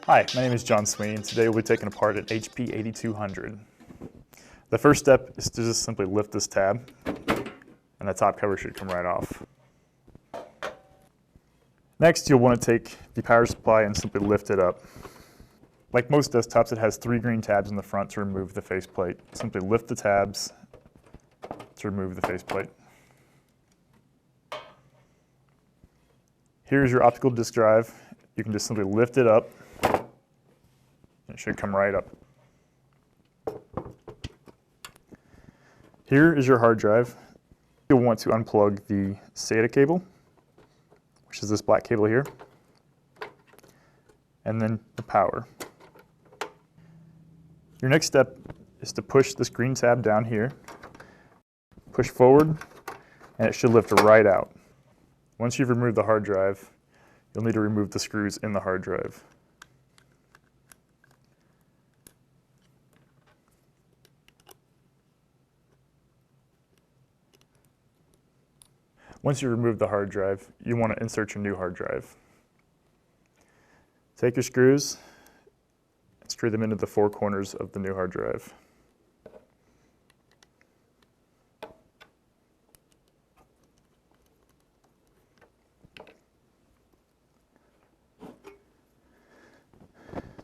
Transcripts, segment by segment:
Hi, my name is John Sweeney, and today we'll be taking apart an HP 8200. The first step is to just simply lift this tab, and the top cover should come right off. Next, you'll want to take the power supply and simply lift it up. Like most desktops, it has 3 green tabs in the front to remove the faceplate. Simply lift the tabs to remove the faceplate. Here's your optical disk drive. You can just simply lift it up. It should come right up. Here is your hard drive. You'll want to unplug the SATA cable, which is this black cable here, and then the power. Your next step is to push this green tab down here, push forward, and it should lift right out. Once you've removed the hard drive, you'll need to remove the screws in the hard drive. Once you remove the hard drive, you want to insert your new hard drive. Take your screws and screw them into the 4 corners of the new hard drive.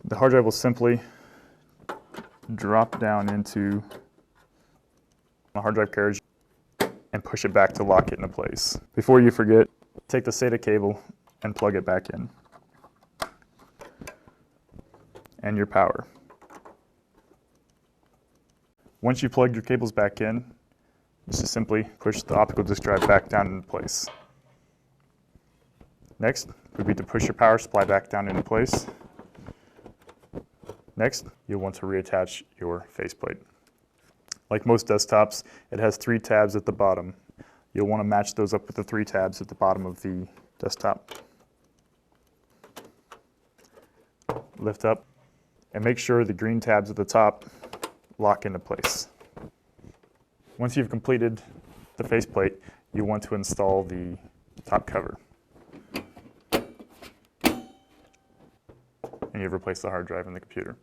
The hard drive will simply drop down into the hard drive carriage and push it back to lock it into place. Before you forget, take the SATA cable and plug it back in. And your power. Once you've plugged your cables back in, just simply push the optical disk drive back down into place. Next would be to push your power supply back down into place. Next, you'll want to reattach your faceplate. Like most desktops, it has 3 tabs at the bottom. You'll want to match those up with the 3 tabs at the bottom of the desktop. Lift up, and make sure the green tabs at the top lock into place. Once you've completed the faceplate, you want to install the top cover. And you've replaced the hard drive in the computer.